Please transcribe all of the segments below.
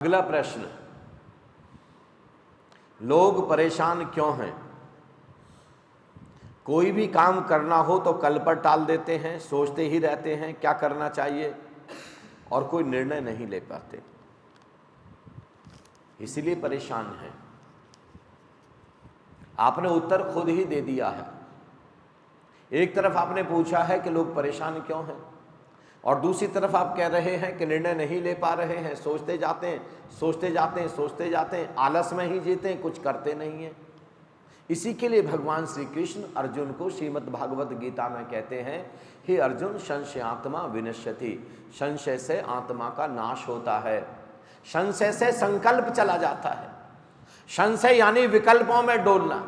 अगला प्रश्न, लोग परेशान क्यों हैं? कोई भी काम करना हो तो कल पर टाल देते हैं, सोचते ही रहते हैं क्या करना चाहिए और कोई निर्णय नहीं ले पाते, इसीलिए परेशान हैं। आपने उत्तर खुद ही दे दिया है। एक तरफ आपने पूछा है कि लोग परेशान क्यों हैं, और दूसरी तरफ आप कह रहे हैं कि निर्णय नहीं ले पा रहे हैं, सोचते जाते हैं, सोचते जाते हैं, सोचते जाते हैं, आलस में ही जीते हैं, कुछ करते नहीं हैं। इसी के लिए भगवान श्री कृष्ण अर्जुन को श्रीमद् भागवत गीता में कहते हैं, हे अर्जुन, संशय आत्मा विनश्यति, संशय से आत्मा का नाश होता है, संशय से संकल्प चला जाता है। संशय यानी विकल्पों में डोलना।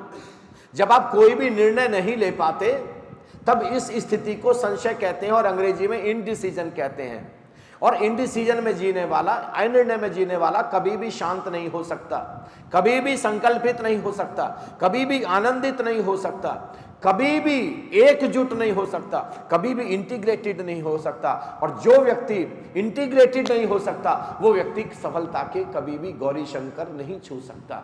जब आप कोई भी निर्णय नहीं ले पाते तब इस स्थिति को संशय कहते हैं, और अंग्रेजी में इनडिसीजन कहते हैं। और इनडिसीजन में जीने वाला, अनिर्णय में जीने वाला कभी भी शांत नहीं हो सकता, कभी भी संकल्पित नहीं हो सकता, कभी भी आनंदित नहीं हो सकता, कभी भी एकजुट नहीं हो सकता, कभी भी इंटीग्रेटेड नहीं हो सकता। और जो व्यक्ति इंटीग्रेटेड नहीं हो सकता वो व्यक्ति सफलता के कभी भी गौरी शंकर नहीं छू सकता।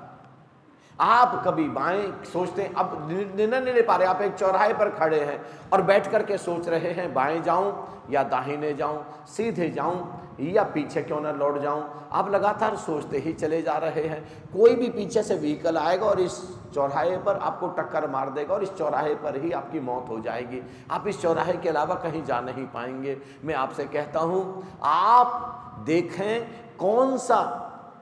आप कभी बाएं सोचते हैं, अब निर्णय नहीं ले पा रहे, आप एक चौराहे पर खड़े हैं और बैठ करके सोच रहे हैं बाएं जाऊं या दाहिने जाऊं, सीधे जाऊं या पीछे क्यों ना लौट जाऊं। आप लगातार सोचते ही चले जा रहे हैं। कोई भी पीछे से व्हीकल आएगा और इस चौराहे पर आपको टक्कर मार देगा और इस चौराहे पर ही आपकी मौत हो जाएगी। आप इस चौराहे के अलावा कहीं जा नहीं पाएंगे। मैं आपसे कहता हूं, आप देखें कौन सा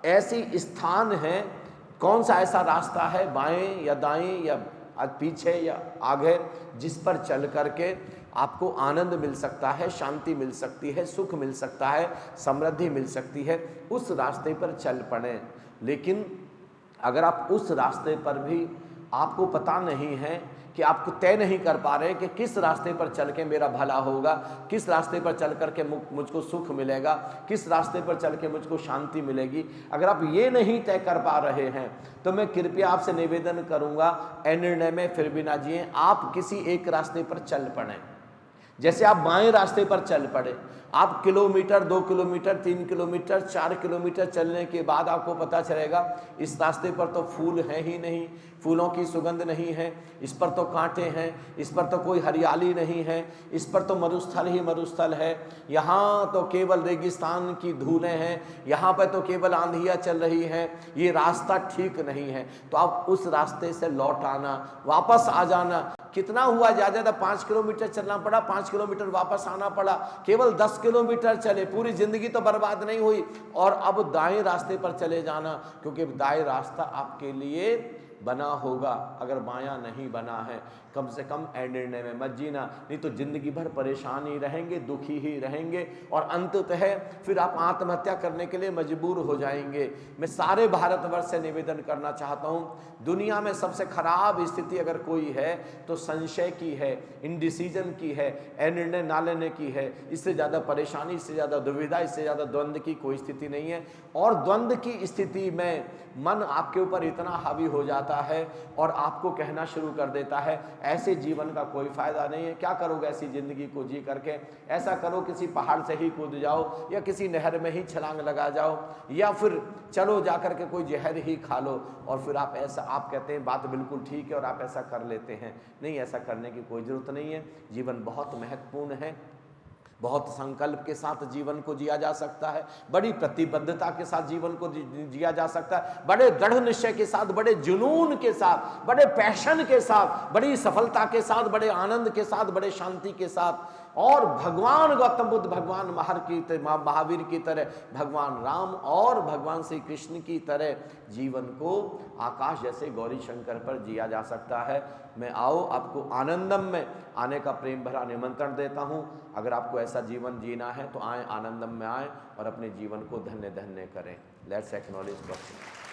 ऐसी स्थान है, कौन सा ऐसा रास्ता है, बाएं या दाएं या पीछे या आगे, जिस पर चल करके आपको आनंद मिल सकता है, शांति मिल सकती है, सुख मिल सकता है, समृद्धि मिल सकती है। उस रास्ते पर चल पड़े। लेकिन अगर आप उस रास्ते पर भी आपको पता नहीं है कि आपको तय नहीं कर पा रहे कि किस रास्ते पर चल के मेरा भला होगा, किस रास्ते पर चल करके मुझको सुख मिलेगा, किस रास्ते पर चल के मुझको शांति मिलेगी, अगर आप ये नहीं तय कर पा रहे हैं तो मैं कृपया आपसे निवेदन करूंगा, अनिर्णय में फिर भी ना जिए, आप किसी एक रास्ते पर चल पड़े। जैसे आप बाएं रास्ते पर चल पड़े, आप किलोमीटर, 2 किलोमीटर, 3 किलोमीटर, 4 किलोमीटर चलने के बाद आपको पता चलेगा इस रास्ते पर तो फूल है ही नहीं, फूलों की सुगंध नहीं है, इस पर तो कांटे हैं, इस पर तो कोई हरियाली नहीं है, इस पर तो मरुस्थल ही मरुस्थल है, यहाँ तो केवल रेगिस्तान की धूलें हैं, यहाँ पर तो केवल आंधियाँ चल रही हैं, ये रास्ता ठीक नहीं है। तो आप उस रास्ते से लौट आना, वापस आ जाना। कितना हुआ, ज़्यादा 5 किलोमीटर चलना पड़ा, 5 किलोमीटर वापस आना पड़ा, केवल 10 किलोमीटर चले, पूरी जिंदगी तो बर्बाद नहीं हुई। और अब दाएं रास्ते पर चले जाना, क्योंकि दाएं रास्ता आपके लिए बना होगा, अगर बायां नहीं बना है। कम से कम अनिर्णय में मत जीना, नहीं तो जिंदगी भर परेशान ही रहेंगे, दुखी ही रहेंगे, और अंततः फिर आप आत्महत्या करने के लिए मजबूर हो जाएंगे। मैं सारे भारतवर्ष से निवेदन करना चाहता हूं, दुनिया में सबसे खराब स्थिति अगर कोई है तो संशय की है, इनडिसीजन की है, अनिर्णय ना लेने की है। इससे ज़्यादा परेशानी, इससे ज़्यादा दुविधा, इससे ज़्यादा द्वंद्व की कोई स्थिति नहीं है। और द्वंद्व की स्थिति में मन आपके ऊपर इतना हावी हो जाता है और आपको कहना शुरू कर देता है ऐसे जीवन का कोई फायदा नहीं है, क्या करोगे ऐसी जिंदगी को जी करके। ऐसा करो, किसी पहाड़ से ही कूद जाओ, या किसी नहर में ही छलांग लगा जाओ, या फिर चलो जा करके कोई जहर ही खा लो। और फिर आप ऐसा, आप कहते हैं बात बिल्कुल ठीक है और आप ऐसा कर लेते हैं। नहीं, ऐसा करने की कोई ज़रूरत नहीं है। जीवन बहुत महत्वपूर्ण है, बहुत संकल्प के साथ जीवन को जिया जा सकता है, बड़ी प्रतिबद्धता के साथ जीवन को जिया जा सकता है, बड़े दृढ़ निश्चय के साथ, बड़े जुनून के साथ, बड़े पैशन के साथ, बड़ी सफलता के साथ, बड़े आनंद के साथ, बड़े शांति के साथ। और भगवान गौतम बुद्ध, भगवान महावीर की तरह, भगवान राम और भगवान श्री कृष्ण की तरह जीवन को आकाश जैसे गौरी शंकर पर जिया जा सकता है। मैं आओ, आपको आनंदम में आने का प्रेम भरा निमंत्रण देता हूँ। अगर आपको ऐसा जीवन जीना है तो आए, आनंदम में आए और अपने जीवन को धन्य धन्य करें। Let's acknowledge God.